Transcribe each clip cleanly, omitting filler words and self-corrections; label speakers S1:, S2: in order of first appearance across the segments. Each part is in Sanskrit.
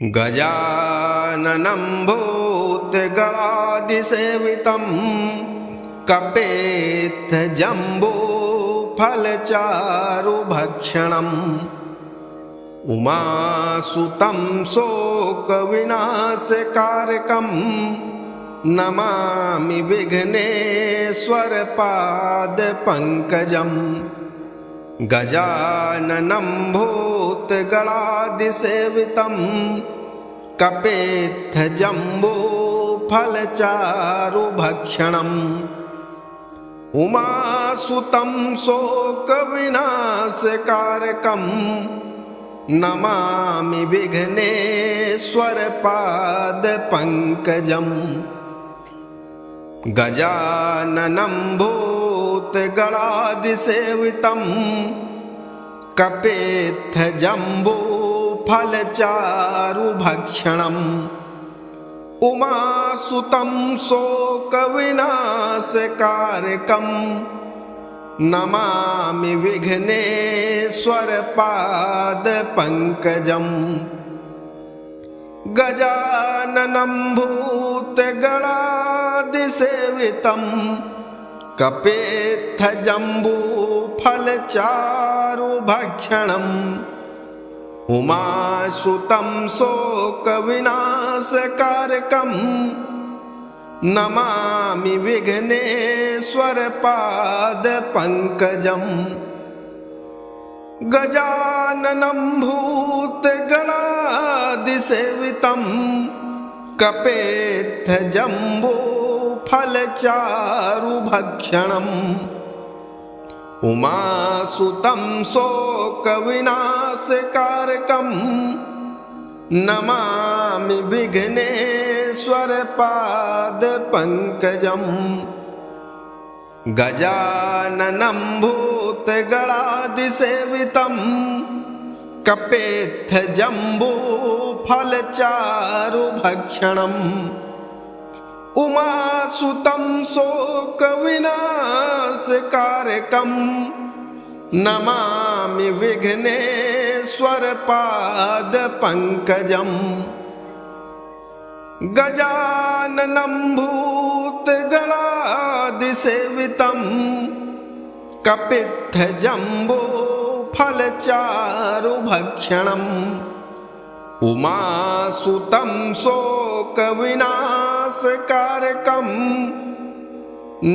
S1: गजाननं भूतगणादिसेवितं कपेत्थजम्बूफलचारुभक्षणम् उमासुतं शोकविनाशकारकं नमामि विघ्नेश्वरपादपङ्कजम्। गजाननं भूतगणादिसेवितं कपेत्थजम्बूफलचारुभक्षणम् उमासुतं शोकविनाशकारकं नमामि विघ्नेश्वरपादपङ्कजम्। गजाननं भूतगणादिसेवितं कपेत्थजम्बूफलचारुभक्षणम् उमासुतं शोकविनाशकारकं नमामि विघ्नेश्वरपादपङ्कजम्। गजाननं भूतगणादिसेवितं कपेत्थजम्बूफलचारुभक्षणम् उमासुतं शोकविनाशकारकं नमामि विघ्नेश्वरपादपङ्कजम्। गजाननं भूतगणादिसेवितं कपेत्थजम्बूफलचारुभक्षणम् उमासुतं शोकविनाशकारकं नमामि विघ्नेश्वरपादपङ्कजम्। गजाननं भूतगणादिसेवितं कपेत्थजम्बूफलचारुभक्षणम् उमासुतं शोकविनाशकारकं नमामि विघ्नेश्वरपादपङ्कजम्। गजाननं भूतगणादिसेवितं कपेत्थजम्बूफलचारुभक्षणम् उमासुतं शोकविनाशकारकं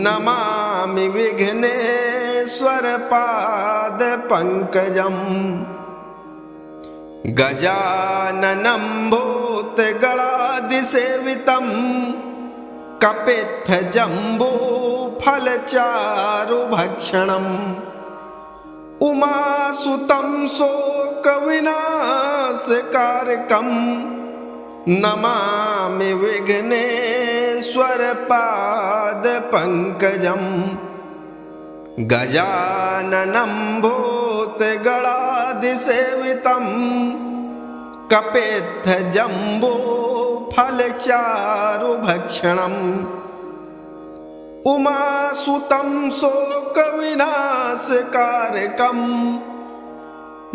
S1: नमामि विघ्नेश्वरपादपङ्कजम्। गजाननं भूतगणादिसेवितं कपेत्थजम्बूफलचारुभक्षणम् उमासुतं शोकविनाशकारकं नमामि विघ्नेश्वरपादपङ्कजम्। गजाननं भूतगणादिसेवितं कपेत्थजम्बूफलचारुभक्षणम् उमासुतं शोकविनाशकारकं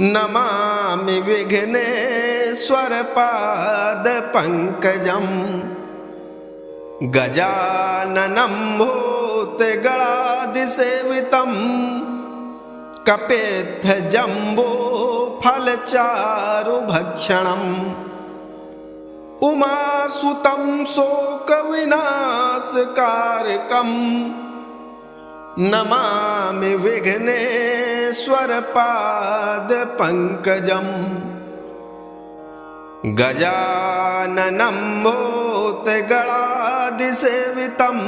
S1: नमामि विघ्नेश्वरपादपङ्कजम्। गजाननं भूतगणादिसेवितं कपेत्थजम्बूफलचारुभक्षणम् उमासुतं शोकविनाशकारकं नमामि विघ्नेश्वरपादपङ्कजम्। गजाननं भूतगणादिसेवितं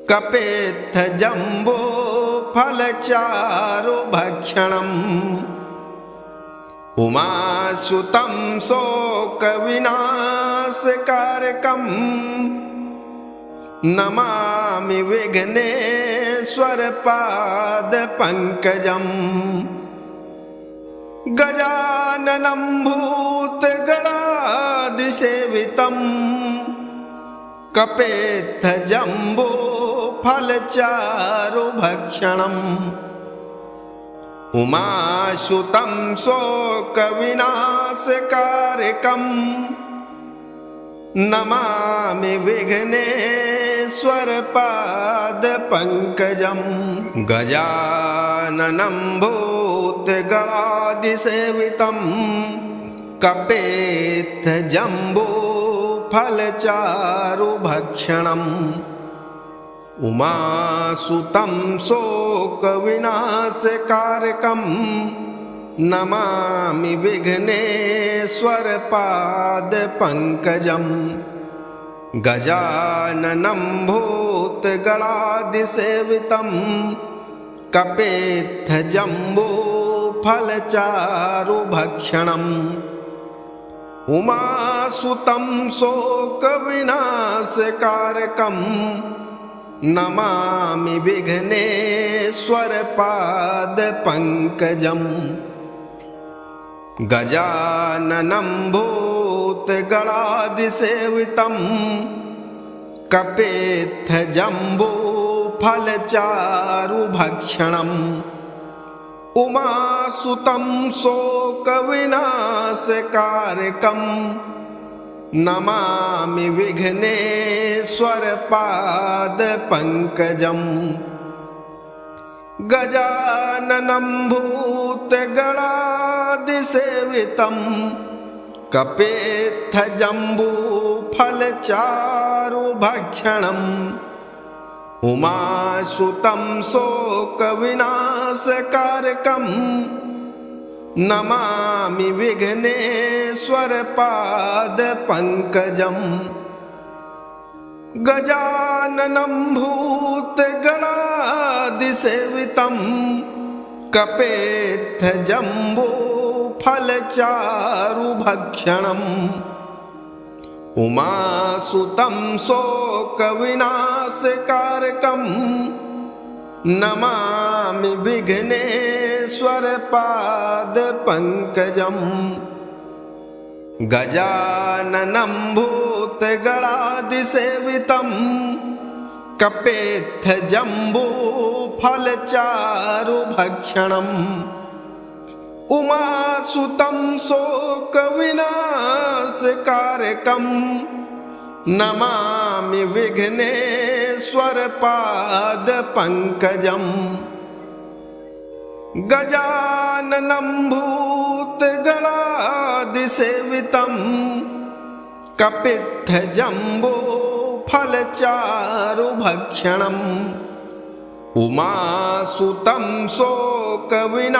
S1: कपेत्थजम्बूफलचारुभक्षणम् उमासुतं शोकविनाशकारकं नमामि विघ्नेश्वरपादपङ्कजम्। गजाननं भूतगणादिसेवितं कपेत्थजम्बूफलचारुभक्षणम् उमासुतं शोकविनाशकारकम् नमामि विघ्नेश्वरपादपङ्कजम् गजाननं भूतगणाधिसेवितं कपेत्थजम्बूफलचारुभक्षणम् उमासुतं शोकविनाशकारकम् नमामि विघ्नेश्वरपादपङ्कजम् गजाननं भूतगणाधिसेवितं कपेत्थजम्बूफलचारुभक्षणम् उमासुतं शोकविनाशकारकम् नमामि विघ्नेश्वरपादपङ्कजम् गजाननं भूतगणाधिसेवितं कपेत्थजम्बूफलचारुभक्षणम् उमासुतं शोकविनाशकारकम् नमामि विघ्नेश्वरपादपङ्कजम् गजाननं भूतगणाधिसेवितं कपेत्थजम्बूफलचारुभक्षणम् उमासुतं शोकविनाशकारकम् नमामि विघ्नेश्वरपादपङ्कजम् गजाननं भूतगणाधिसेवितं कपेत्थजम्बूफलचारुभक्षणम् उमासुतं शोकविनाशकारकम् नमामि विघ्नेश्वरपादपङ्कजम् गजाननं भूतगणाधिसेवितं कपेत्थजम्बूफलचारुभक्षणम् उमासुतं शोकविनाशकारकम् नमामि विघ्नेश्वरपादपङ्कजम् गजाननं भूतगणाधिसेवितं कपेत्थजम्बूफलचारुभक्षणम् उमासुतं शोकविनाशकारकम्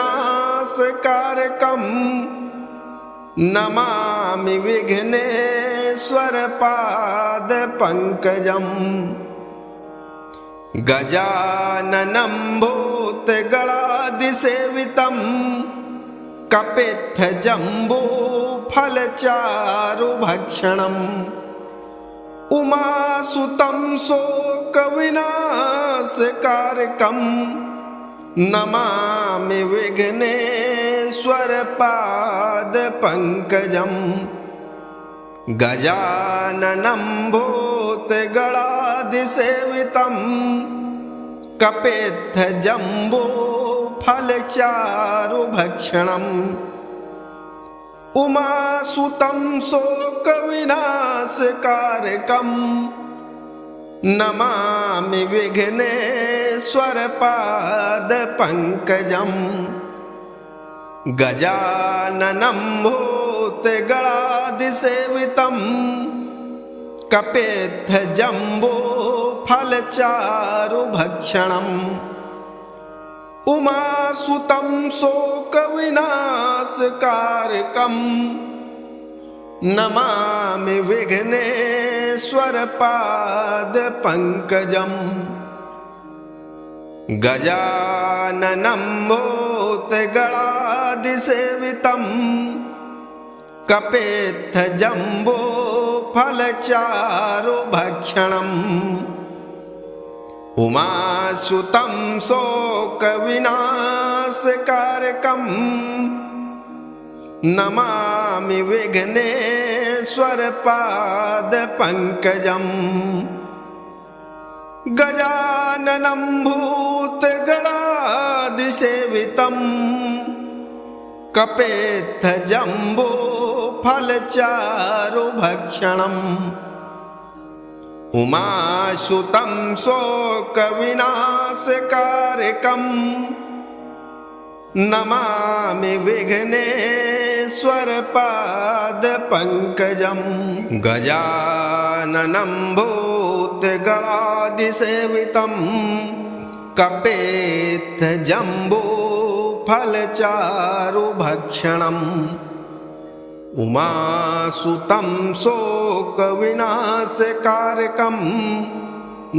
S1: नमामि विघ्नेश्वरपादपङ्कजम् गजाननं भूतगणाधिसेवितं कपेत्थजम्बूफलचारुभक्षणम् उमासुतं शोकविनाशकारकम् नमामि विघ्नेश्वरपादपङ्कजम् गजाननं भूतगणाधिसेवितं कपेत्थजम्बूफलचारुभक्षणम् उमासुतं शोकविनाशकारकम् नमामि विघ्नेश्वरपादपङ्कजम् गजाननं भूतगणाधिसेवितं कपेत्थजम्बूफलचारुभक्षणम् उमासुतं शोकविनाशकारकम् नमामि विघ्नेश्वरपादपङ्कजम् गजाननं भूतगणाधिसेवितं कपेत्थजम्बूफलचारुभक्षणम् उमासुतं शोकविनाशकारकम् नमामि विघ्नेश्वरपादपङ्कजम् गजाननं भूतगणाधिसेवितं गणादिसेवितं कपेत्थजम्बूफलचारुभक्षणम् उमासुतं शोकविनाशकारकम् नमामि विघ्नेश्वरपादपङ्कजम् गजाननं भूतगणादिसेवितं कपेत्थजम्बूफलचारुभक्षणम् उमासुतं शोकविनाशकारकम्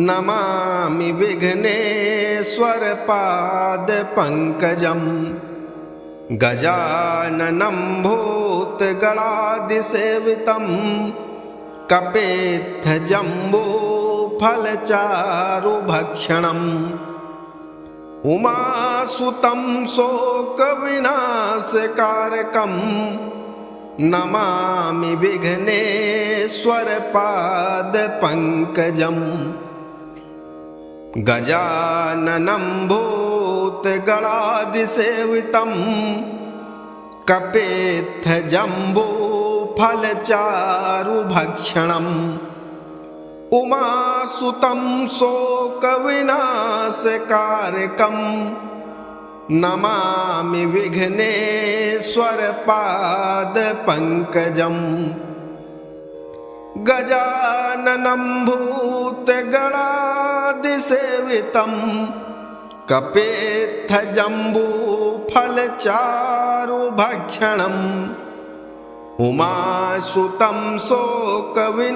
S1: नमामि विघ्नेश्वरपादपङ्कजम् गजाननं भूतगणादिसेवितं कपेत्थजम्बूफलचारुभक्षणम् उमासुतं शोकविनाशकारकम् नमामि विघ्नेश्वरपादपङ्कजम् गजाननं भूतगणादिसेवितं कपेत्थजम्बूफलचारुभक्षणम् उमासुतं शोकविनाशकारकम् नमामि विघ्नेश्वरपादपङ्कजम् गजाननं भूतगणादिसेवितं कपेत्थजम्बूफलचारुभक्षणम् उमासुतं शोकविनाशकारकम्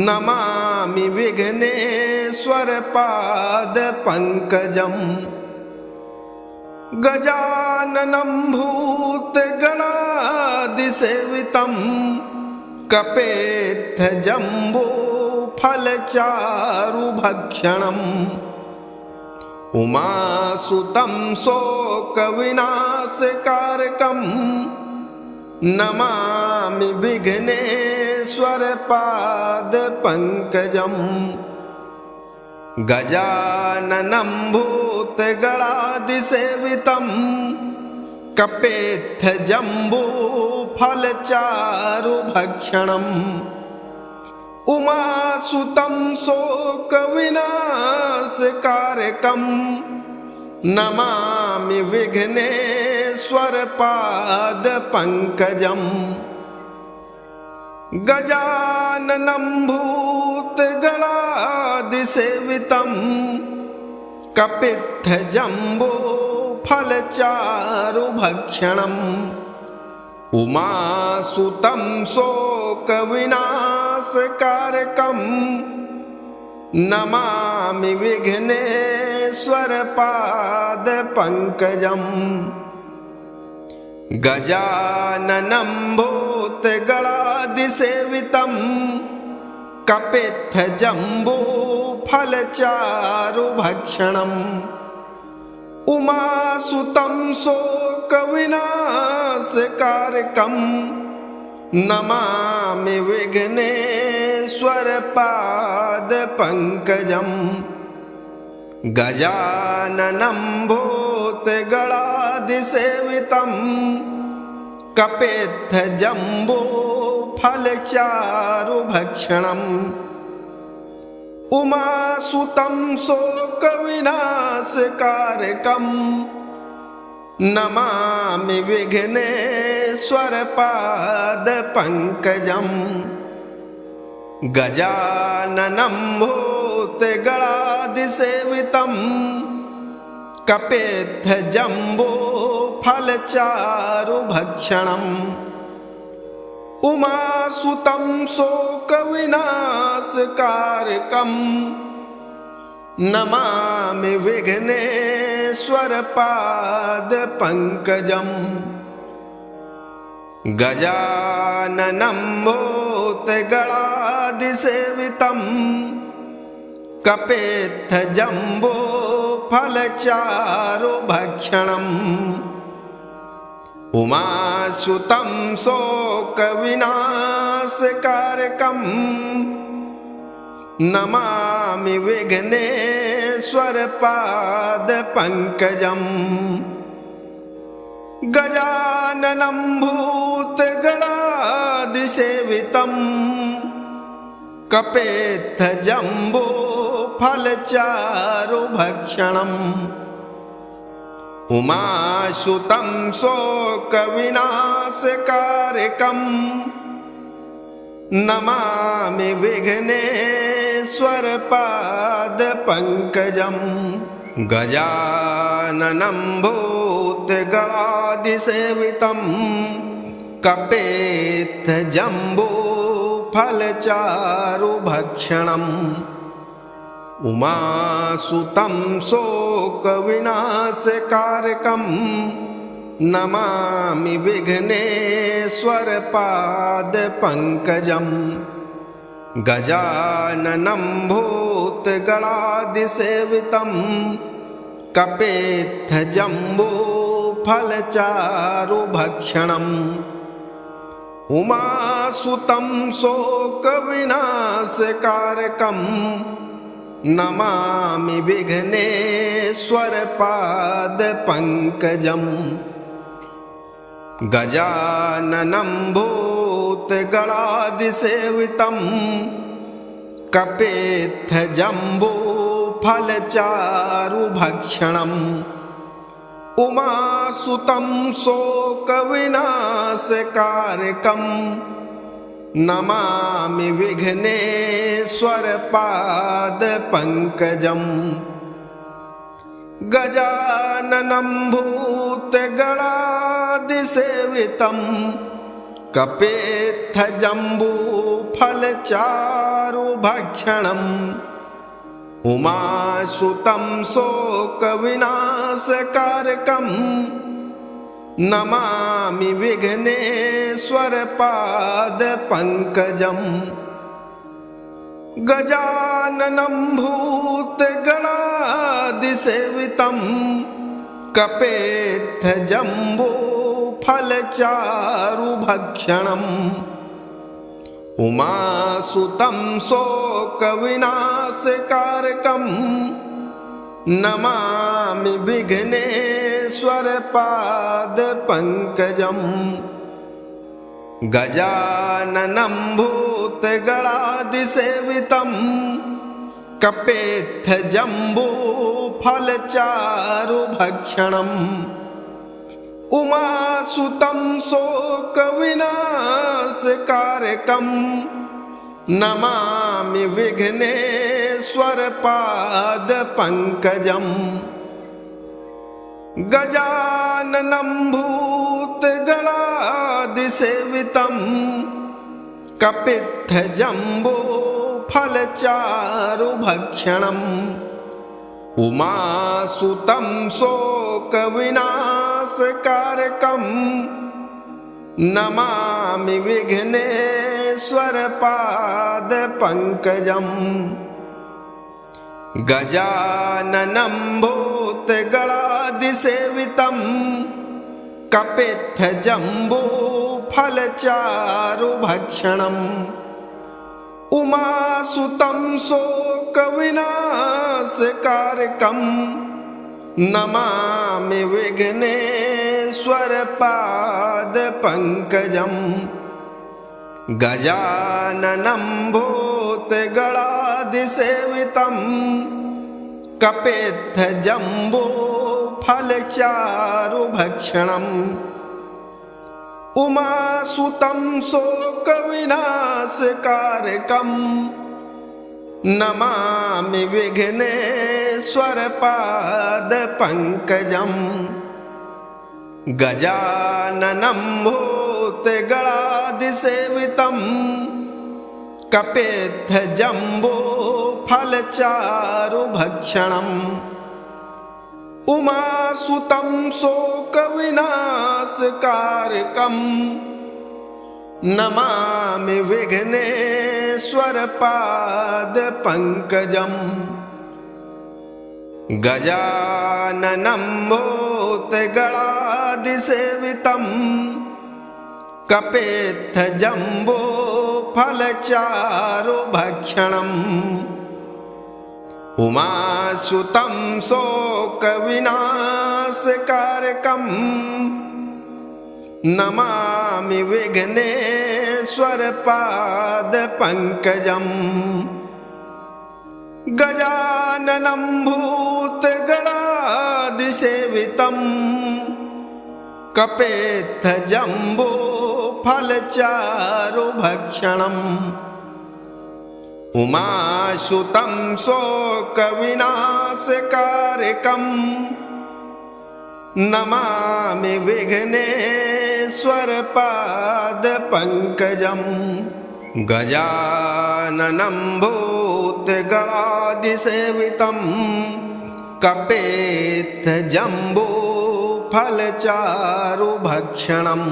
S1: नमामि विघ्नेश्वरपादपङ्कजम् गजाननं भूतगणादिसेवितं कपेत्थजम्बूफलचारुभक्षणम् उमासुतं शोकविनाशकारकम् नमामि विघ्नेश्वरपादपङ्कजम् गजाननं भूतगणादिसेवितं कपेत्थजम्बूफलचारुभक्षणम् उमासुतं शोकविनाशकारकम् नमामि विघ्नेश्वरपादपङ्कजम् गजाननं भूतगणादिसेवितं कपेत्थजम्बूफलचारुभक्षणम् उमासुतं शोकविनाशकारकम् नमामि विघ्नेश्वरपादपङ्कजम् गजाननं भूतगणादिसेवितं कपेत्थजम्बूफलचारुभक्षणम् उमासुतं शोकविनाशकारकम् नमामि विघ्नेश्वरपादपङ्कजम् गजाननं भूतगणादिसेवितं कपेत्थजम्बूफलचारुभक्षणम् उमासुतं शोकविनाशकारकम् नमामि विघ्नेश्वरपादपङ्कजम् गजाननं भूतगणादिसेवितं कपेत्थजम्बूफलचारुभक्षणम् उमासुतं शोकविनाशकारकम् नमामि विघ्नेश्वरपादपङ्कजम् गजाननं भूतगणादिसेवितं कपेत्थजम्बूफलचारुभक्षणम् उमासुतं शोकविनाशकारकम् नमामि विघ्नेश्वरपादपङ्कजम् विघ्नेश्वरपादपङ्कजम् गजाननं भूतगणादिसेवितम् कपेत्थजम्बूफलचारुभक्षणम् उमासुतं शोकविनाशकारकम् नमामि विघ्नेश्वरपादपङ्कजम् गजाननं भूतगणादिसेवितम् कपेत्थजम्बूफलचारुभक्षणम् उमासुतं शोकविनाशकारकम् नमामि विघ्नेश्वरपादपङ्कजम् गजाननं भूतगणादिसेवितम् कपेत्थजम्बूफलचारुभक्षणम् उमासुतं शोकविनाशकारकम् नमामि विघ्नेश्वरपादपङ्कजम् गजाननं भूतगणादिसेवितम् कपेत्थजम्बूफलचारुभक्षणम् उमासुतं शोकविनाशकारकम् नमामि विघ्नेश्वरपादपङ्कजम् गजाननं भूतगणादिसेवितम् कपेत्थजम्बूफलचारुभक्षणम् उमासुतं शोकविनाशकारकम् नमामि विघ्नेश्वरपादपङ्कजम् गजाननं भूतगणादिसेवितम् कपेत्थजम्बूफलचारुभक्षणम् उमासुतं शोकविनाशकारकम् नमामि विघ्नेश्वरपादपङ्कजम् गजाननं भूतगणादिसेवितम् कपेत्थजम्बूफलचारुभक्षणम् उमासुतं शोकविनाशकारकम् नमामि विघ्नेश्वरपादपङ्कजम् गजाननं भूतगणादिसेवितम् कपेत्थजम्बूफलचारुभक्षणम् उमासुतं शोकविनाशकारकम् नमामि विघ्नेश्वरपादपङ्कजम् गजाननं भूतगणादिसेवितम् कपेत्थजम्बूफलचारुभक्षणम् उमासुतं शोकविनाशकारकम् नमामि विघ्नेश्वरपादपङ्कजम् गजाननं भूतगणादिसेवितम् कपेत्थजम्बूफलचारुभक्षणम् उमासुतं शोकविनाशकारकम् नमामि विघ्नेश्वरपादपङ्कजम् गजाननं भूतगणादिसेवितम् कपेत्थजम्बूफलचारुभक्षणम् उमासुतं शोकविनाशकारकम् नमामि विघ्नेश्वरपादपङ्कजम् गजाननं भूतगणादिसेवितम् कपेत्थजम्बूफलचारुभक्षणम् उमासुतं शोकविनाशकारकम् नमामि विघ्नेश्वरपादपङ्कजम् गजाननं भूतगणादिसेवितं कपेत्थजम्बूफलचारुभक्षणम् उमासुतं शोकविनाशकारकम् नमामि विघ्नेश्वरपादपङ्कजम् गजाननं भूतगणादिसेवितं कपेत्थजम्बूफलचारुभक्षणम्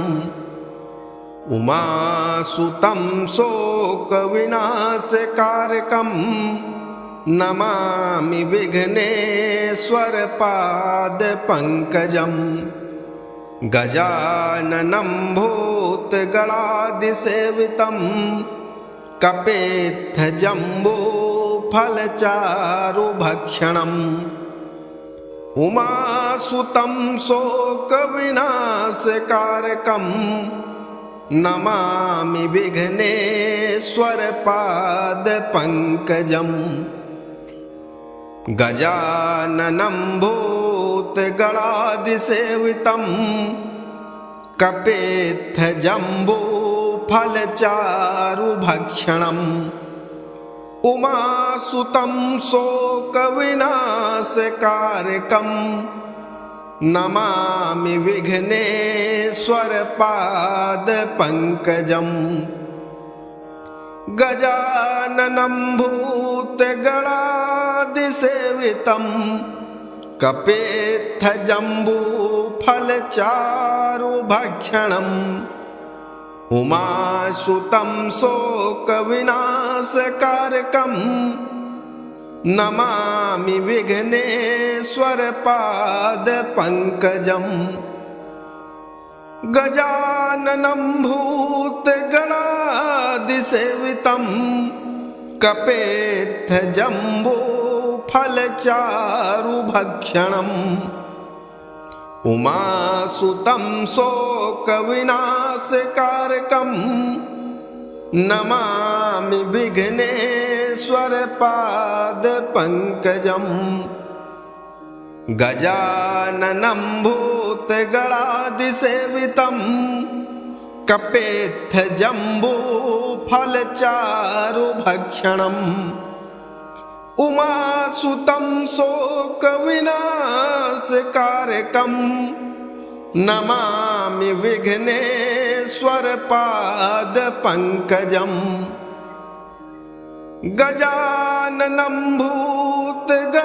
S1: उमासुतं शोकविनाशकारकम् नमामि विघ्नेश्वरपादपङ्कजम् गजाननं भूतगणादिसेवितं कपेत्थजम्बूफलचारुभक्षणम् उमासुतं शोकविनाशकारकम् नमामि विघ्नेश्वरपादपङ्कजम् गजाननं भूतगणादिसेवितं कपेत्थजम्बूफलचारुभक्षणम् उमासुतं शोकविनाशकारकम् नमामि विघ्नेश्वरपादपङ्कजम् गजाननं भूतगणादिसेवितं कपेत्थजम्बूफलचारुभक्षणम् उमासुतं शोकविनाशकारकम् नमामि विघ्नेश्वरपादपङ्कजम् गजाननं भूतगणादिसेवितं कपेत्थजम्बूफलचारुभक्षणम् उमासुतं शोकविनाशकारकम् नमामि विघ्नेश्वरपादपङ्कजम् गजाननं भूतगणादिसेवितं कपेत्थजम्बूफलचारुभक्षणम् उमासुतं शोकविनाशकारकम् नमामि विघ्नेश्वरपादपङ्कजम् गजाननं भूतगणादिसेवितं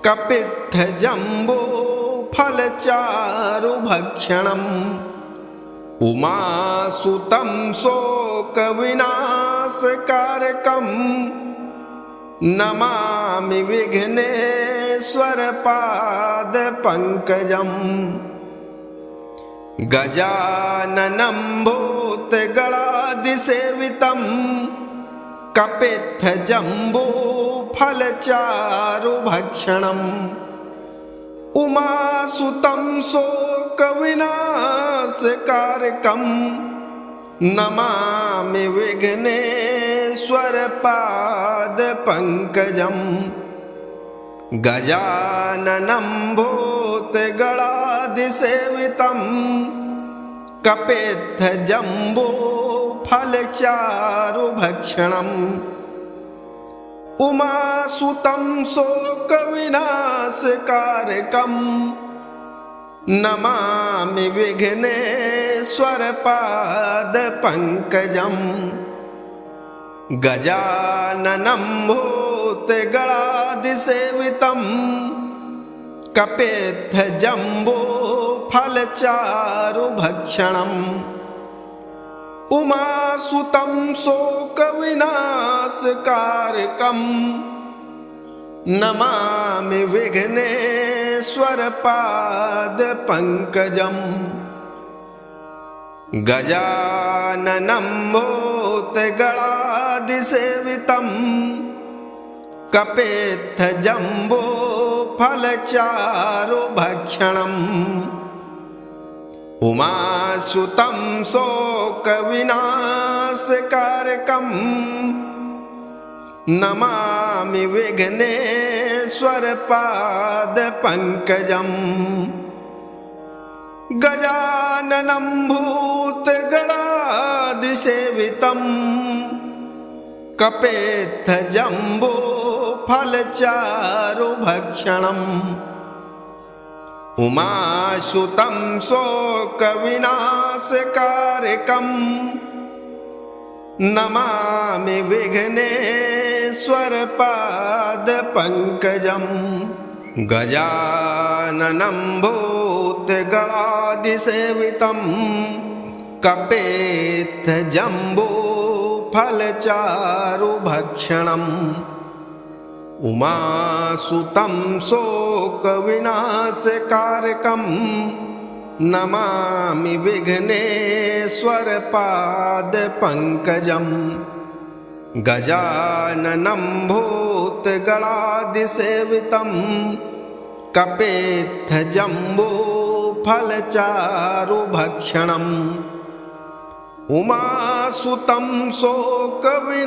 S1: कपेत्थजम्बूफलचारुभक्षणम् उमासुतं शोकविनाशकारकम् नमामि विघ्नेश्वरपादपङ्कजम् गजाननं भूतगणादिसेवितं कपेत्थजम्बूफलचारुभक्षणम् उमासुतं शोकविनाशकारकम् नमामि विघ्नेश्वरपादपङ्कजम् गजाननं भूतगणादिसेवितं कपेत्थजम्बूफलचारुभक्षणम् उमासुतं शोकविनाशकारकम् नमामि विघ्नेश्वरपादपङ्कजम् गजाननं भूतगणादिसेवितं कपेत्थजम्बूफलचारुभक्षणम् उमासुतं शोकविनाशकारकम् नमामि विघ्नेश्वरपादपङ्कजम् गजाननं भूतगणादिसेवितं जम्बूतगणादिसेवितम् कपेत्थजम्बो फलचारुभक्षणम् उमासुतं शोकविनाशकारकम् नमामि विघ्नेश्वरपादपङ्कजम् गजाननं भूतगणादिसेवितम् कपेत्थजम्बो फलचारुभक्षणम् उमासुतं शोकविनाशकारकम् नमामि विघ्नेश्वरपादपङ्कजम् गजाननं भूतगणादिसेवितम् कपेत्थजम्बो फलचारुभक्षणम् उमासुतं शोकविनाशकारकम् नमामि विघ्नेश्वरपादपङ्कजम् गजाननं भूतगणादिसेवितम् कपेत्थजम्बो फलचारुभक्षणम् उमासुतं शोकविनाशकारकम्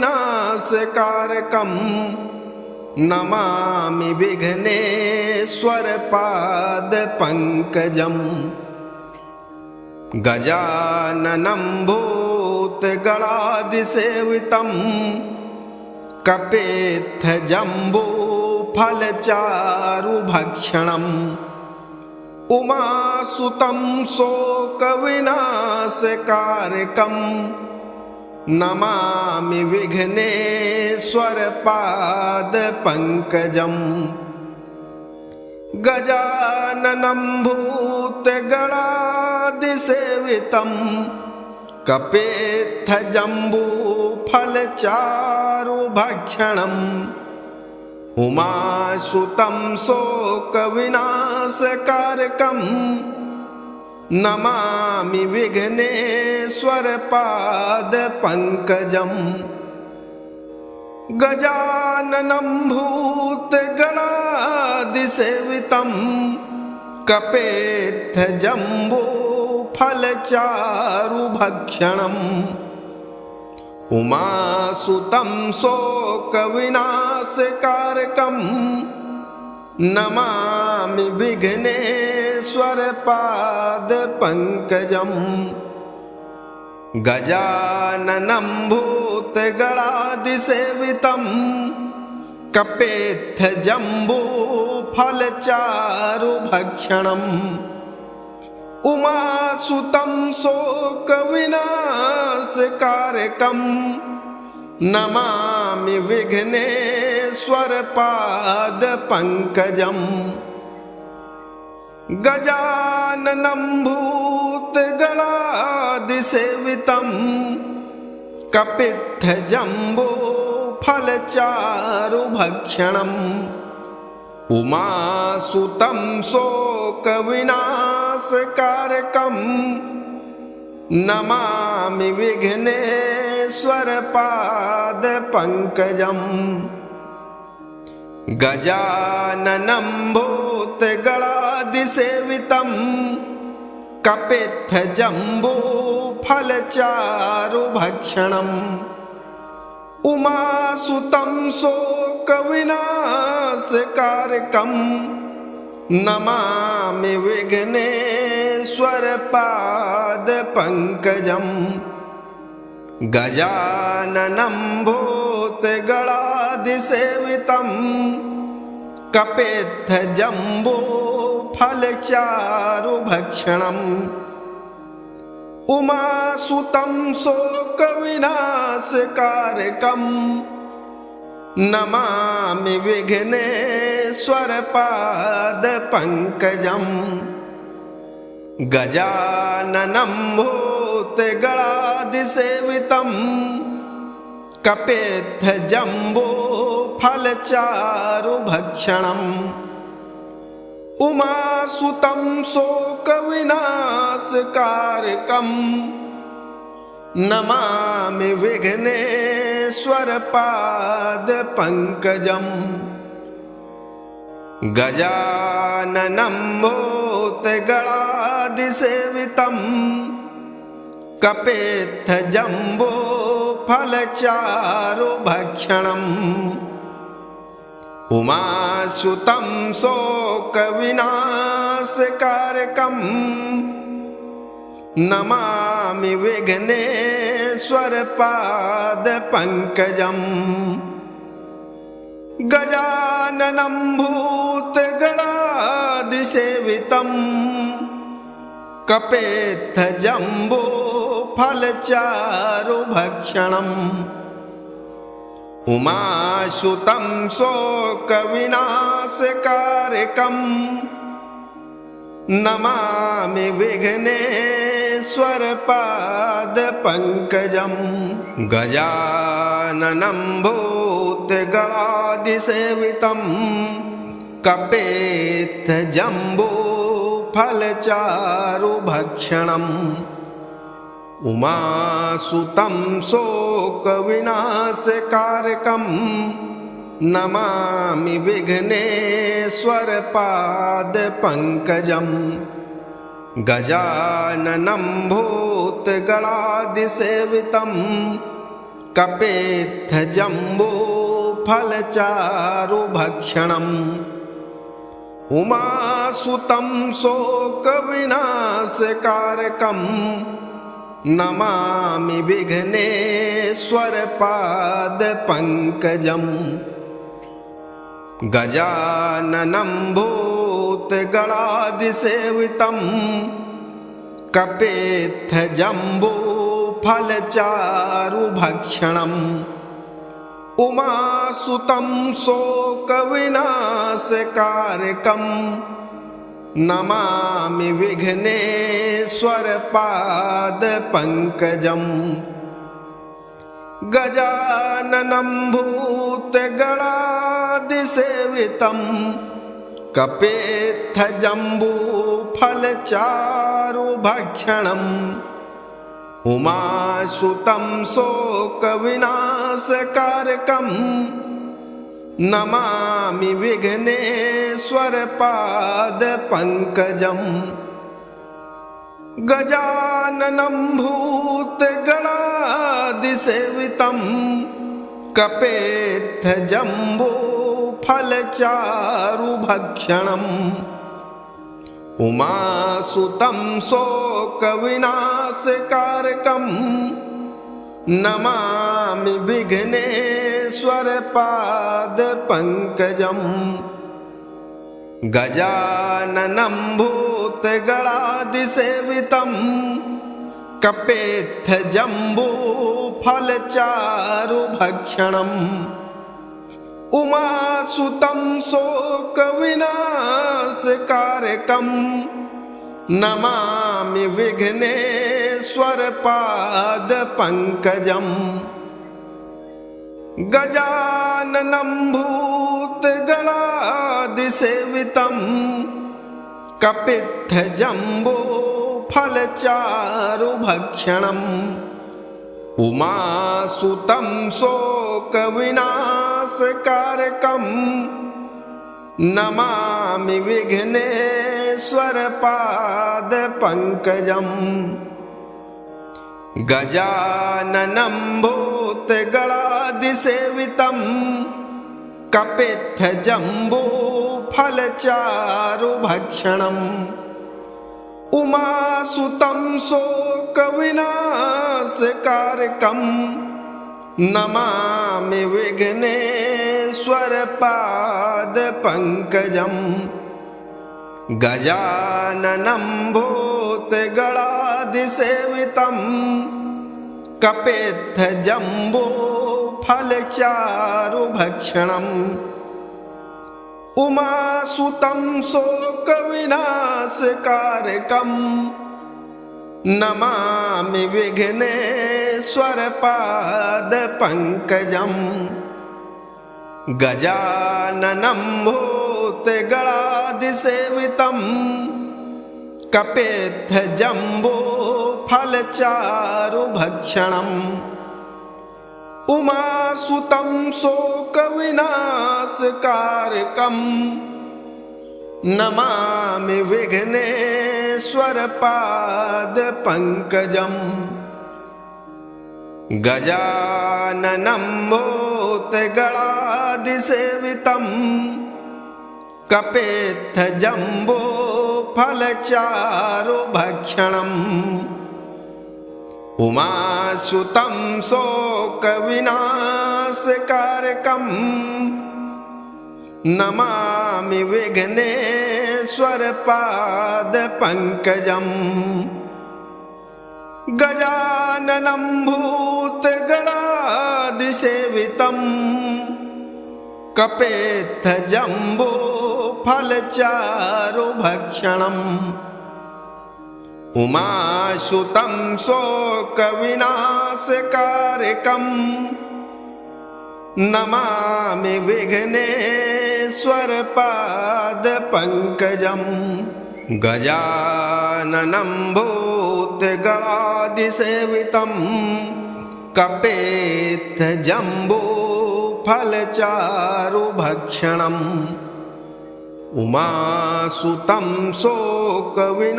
S1: नमामि विघ्नेश्वरपादपङ्कजम् गजाननं भूतगणादिसेवितम् कपेत्थजम्बो फलचारुभक्षणम् उमासुतं शोकविनाशकारकम् नमामि विघ्नेश्वरपादपङ्कजम् गजाननं भूतगणादिसेवितम् कपेत्थजम्बो फलचारुभक्षणम् उमासुतं शोकविनाशकारकम् नमामि विघ्नेश्वरपादपङ्कजम् गजाननं भूतगणादिसेवितम् कपेत्थजम्बो फलचारुभक्षणम् उमासुतं शोकविनाशकारकम् नमामि विघ्नेश्वरपादपङ्कजम् गजाननं भूतगणादिसेवितम् कपेत्थजम्बो फलचारुभक्षणम् उमासुतं शोकविनाशकारकम् नमामि विघ्नेश्वरपादपङ्कजम् गजाननं भूतगणादिसेवितम् कपित्थजम्बो फलचारुभक्षणम् उमासुतं शोकविनाशकारकम् नमामि विघ्नेश्वरपादपङ्कजम् गजाननं भूतगणादिसेवितम् कपेत्थजम्बो फलचारुभक्षणम् उमासुतं शोकविनाशकारकम् नमामि विघ्नेश्वरपादपङ्कजम् गजाननं भूतगणादिसेवितम् कपेत्थजम्बो फलचारुभक्षणम् उमासुतं शोकविनाशकारकम् नमामि विघ्नेश्वरपादपङ्कजम् गजाननं भूतगणादिसेवितम् कपेत्थजम्बो फलचारुभक्षणम् उमासुतं शोकविनाशकारकम् नमामि विघ्नेश्वर पाद पंकजम् गजाननं भूतगणादिसेवितं कपित्थजम्बो फलचारुभक्षणम् उमासुतं शोकविनाशकारकम् नमामि विघ्नेश्वर पाद पंकजम् गजाननं भूतगणादिसेवितं कपित्थजम्बो फलचारुभक्षणम् उमासुतं शोकविनाशकारकम् नमामि विघ्नेश्वर पाद पंकजम् गजाननं भूतगणादिसेवितं कपित्थजम्बो फलचारुभक्षणम् उमासुतं शोकविनाशकारकम् नमामि विघ्नेश्वर पाद पंकजम् गजाननं भूतगणादिसेवितं कपित्थजम्बो फलचारुभक्षणम् उमासुतं शोकविनाशकारकम् नमामि विघ्नेश्वर पाद पंकजम् गजाननं भूतगणादिसेवितं कपित्थजम्बो फलचारुभक्षणम् उमासुतं शोकविनाशकारकम् नमामि विघ्नेश्वर पाद पंकजम् गजाननं भूतगणादिसेवितं कपित्थजम्बो फलचारुभक्षणम् उमासुतं शोकविनाशकारकम् नमामि विघ्नेश्वर पाद पंकजम् गजाननं भूतगणादिसेवितं कपित्थजम्बो फलचारुभक्षणम् उमासुतं शोकविनाशकारकम् नमामि विघ्नेश्वर पाद पंकजम् गजाननं भूतगणादिसेवितं कपित्थजम्बो फलचारुभक्षणम् उमासुतं शोकविनाशकारकम् नमामि विघ्नेश्वर पाद पंकजम् गजाननं भूतगणादिसेवितं कपित्थजम्बो फलचारुभक्षणम् उमासुतं शोकविनाशकारकम् नमामि विघ्नेश्वर पाद पंकजम् गजाननं भूतगणादिसेवितं कपित्थजम्बो फलचारुभक्षणम् उमासुतं शोकविनाशकारकम् नमामि विघ्नेश्वर पाद पंकजम् गजाननं भूतगणादिसेवितं कपित्थजम्बो फलचारुभक्षणम् उमासुतं शोकविनाशकारकम् नमामि विघ्नेश्वर पाद पंकजम् गजाननं भूतगणादिसेवितं कपित्थजम्बो फलचारुभक्षणम् उमासुतं शोकविनाशकारकम् नमामि विघ्नेश्वरपादपङ्कजम् गजाननं भूतगणादिसेवितं कपेत्थजम्बोफलचारुभक्षणम् उमासुतं शोकविनाशकारकम् नमामि विघ्नेश्वरपादपङ्कजम् गजाननं भूतगणादिसेवितं कपेत्थजम्बोफलचारुभक्षणम् उमासुतं शोकविनाशकारकम् नमामि विघ्नेश्वरपादपङ्कजम् गजाननं भूतगणादिसेवितं कपेत्थजम्बोफलचारुभक्षणम् उमासुतं शोकविनाशकारकम्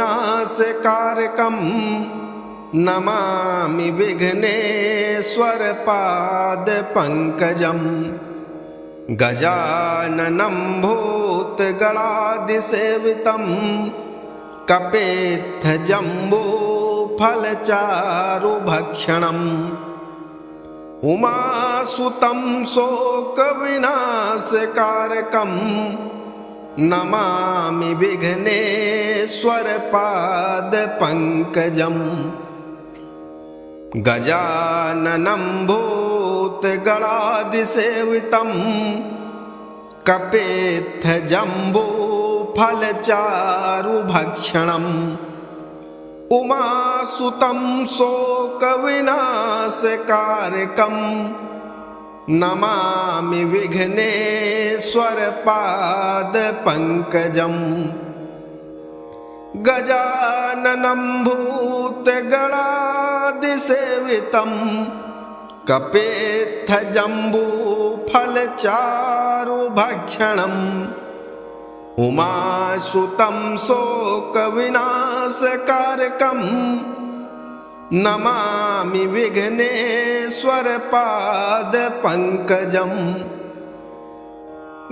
S1: नमामि विघ्नेश्वरपादपङ्कजम् गजाननं भूतगणादिसेवितं कपेत्थजम्बोफलचारुभक्षणम् उमासुतं शोकविनाशकारकम् नमामि विघ्नेश्वरपादपङ्कजम् गजाननं भूतगणादिसेवितं कपेत्थजम्बोफलचारुभक्षणम् उमासुतं शोकविनाशकारकम् नमामि विघ्नेश्वरपादपङ्कजम् गजाननं भूतगणादिसेवितं कपेत्थजम्बोफलचारुभक्षणम् उमासुतं शोकविनाशकारकम् नमामि विघ्नेश्वरपादपङ्कजम्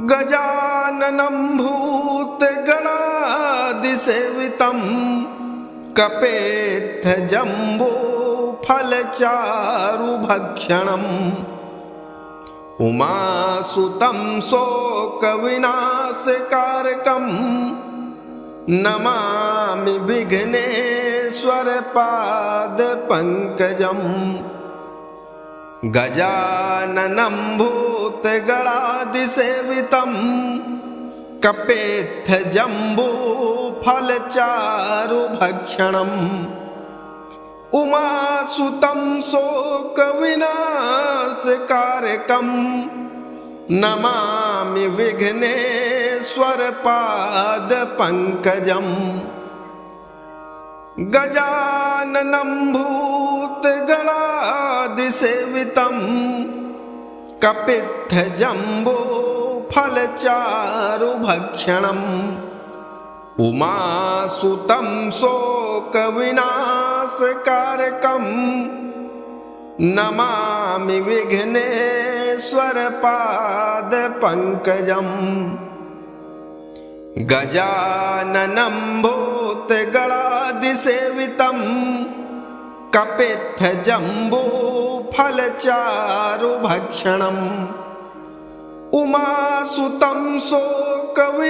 S1: गजाननं भूतगणादिसेवितं कपेत्थजम्बोफलचारुभक्षणम् उमासुतं शोकविनाशकारकम् नमामि विघ्नेश्वरपादपङ्कजम् गजाननं भूतगणादिसेवितं कपेत्थजम्बोफलचारुभक्षणम् उमासुतं शोकविनाशकारकम् नमामि विघ्नेश्वरपादपङ्कजम् गजाननं भूतगणादिसेवितं कपेत्थजम्बोफलचारुभक्षणम् उमासुतं शोकविनाशकारकम् नमामि विघ्नेश्वरपादपङ्कजम् गजाननं भूतगणादिसेवितं कपेत्थजम्बोफलचारुभक्षणम् उमासुतं शोकविनाशकारकम्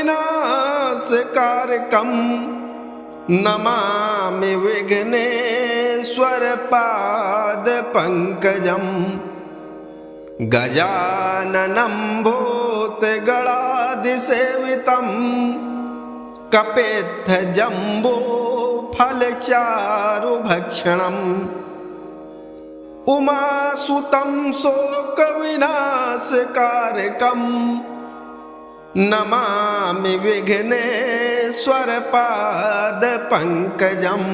S1: नमामि विघ्नेश्वरपादपङ्कजम् गजाननं भूतगणादिसेवितं कपेत्थजम्बोफलचारुभक्षणम् उमासुतं शोकविनाशकारकम् नमामि विघ्नेश्वरपादपङ्कजम्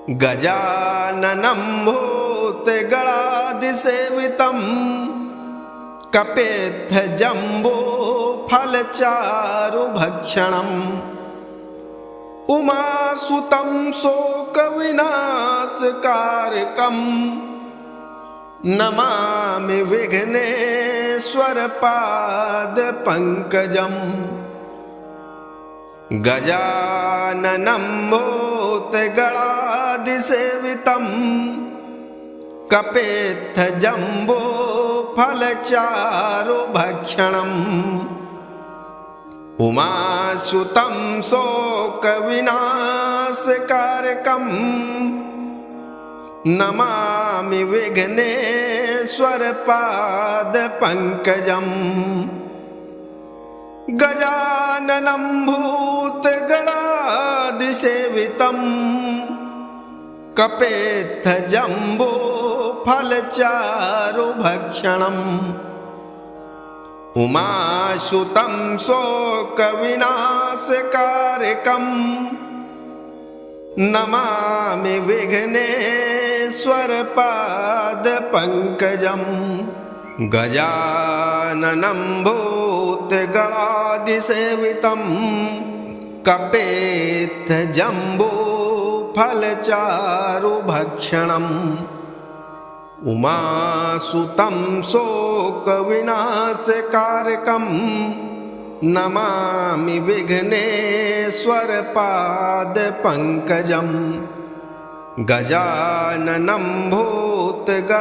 S1: गजाननं भूतगणादिसेवितं कपित्थजम्बूफलचारुभक्षणम् उमासुतं शोकविनाशकारकम् नमामि विघ्नेश्वरपादपङ्कजम् गजाननं भूतगणादिसेवितं कपित्थजम्बूफलचारुभक्षणम् उमासुतं शोकविनाशकारकम् नमामि विघ्नेश्वरपादपङ्कजम् गजाननं भूतगणादिसेवितं कपित्थजम्बूफलचारुभक्षणम् उमासुतं शोकविनाशकारकम् नमामि विघ्नेश्वरपादपङ्कजम् गजाननं भूतगणादिसेवितं कपित्थजम्बूफलचारुभक्षणम् उमासुतं शोकविनाशकारकम् नमामि विघ्नेश्वरपादपङ्कजम् गजाननं भूतगणादिसेवितं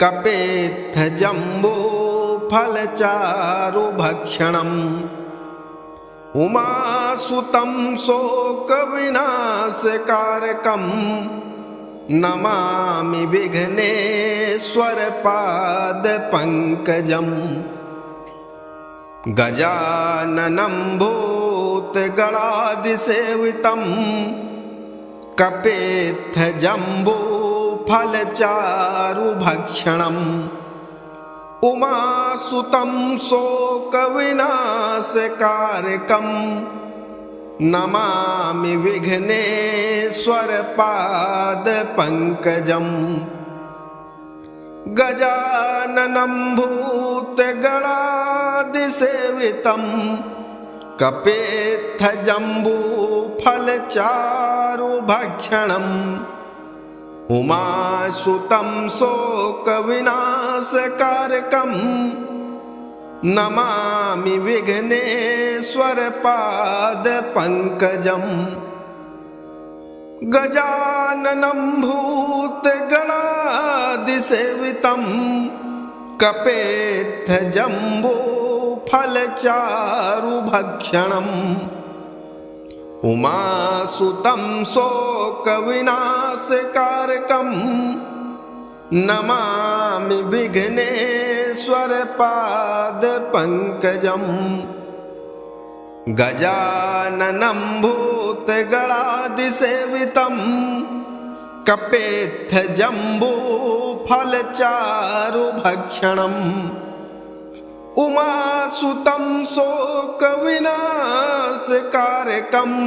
S1: कपित्थजम्बूफलचारुभक्षणम् उमासुतं शोकविनाशकारकम् नमामि विघ्नेश्वरपादपङ्कजम् गजाननं भूतगणादिसेवितं कपित्थजम्बूफलचारुभक्षणम् उमासुतं शोकविनाशकारकम् नमामि विघ्नेश्वरपादपङ्कजम् गजाननं भूतगणादिसेवितं कपित्थजम्बूफलचारुभक्षणम् उमासुतं शोकविनाशकारकम् नमामि विघ्नेश्वरपादपङ्कजम् गजाननं भूतगणादिसेवितं कपित्थजम्बूफलचारुभक्षणम् उमासुतं शोकविनाशकारकम् नमामि विघ्नेश्वरपादपङ्कजम् गजाननं भूतगणादिसेवितं कपित्थजम्बूफलचारुभक्षणम् उमासुतं शोकविनाशकारकम्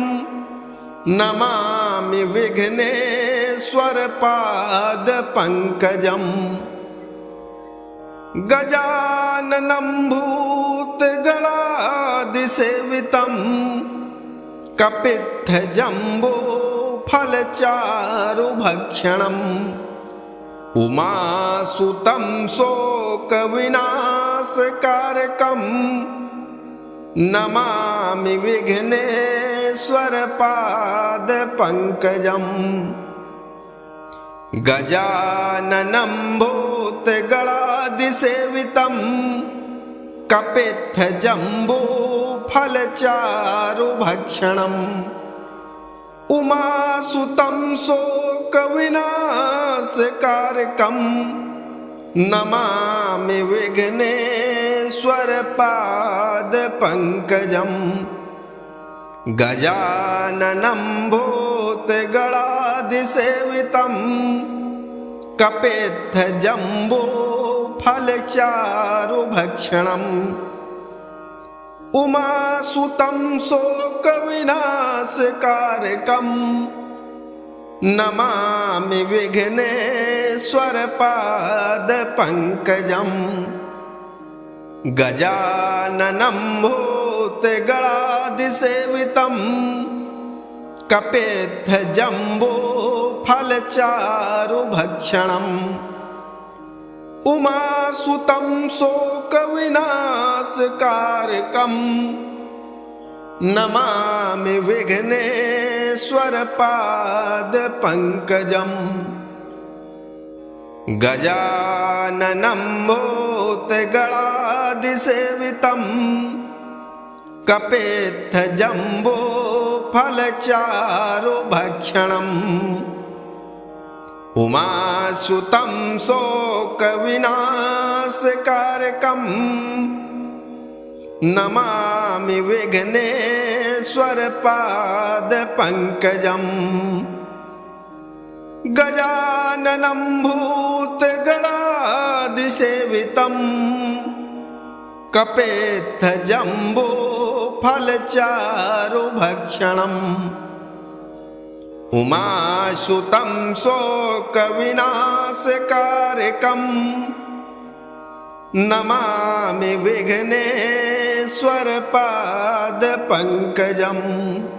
S1: नमामि विघ्नेश्वरपादपङ्कजम् गजाननं भूतगणादिसेवितं कपित्थजम्बूफलचारुभक्षणम् उमासुतं शोकविनाशकारकम् नमामि विघ्नेश्वरपादपङ्कजम् गजाननं भूतगणादिसेवितं कपित्थजम्बूफलचारुभक्षणम् उमासुतं शोकविनाशकारकम् नमामि विघ्नेश्वरपादपङ्कजम् गजाननं भूतगणादिसेवितं कपित्थजम्बूफलचारुभक्षणम् उमासुतं शोकविनाशकारकम् विनाशकारकम् नमामि विघ्नेश्वरपादपङ्कजम् गजाननं भूतगणादिसेवितम् कपित्थजम्बूफलचारुभक्षणम् उमासुतं शोकविनाशकारकम् नमामि विघ्नेश्वरपादपङ्कजम् गजाननं भूतगणादिसेवितम् कपित्थजम्बूफलचारुभक्षणम् उमासुतं शोकविनाशकारकम् नमामि विघ्नेश्वरपादपङ्कजम् गजाननं भूतगणादिसेवितम् कपित्थजम्बूफलचारुभक्षणम् उमासुतं शोकविनाशकारकम् नमामि विघ्नेश्वरपादपङ्कजम्।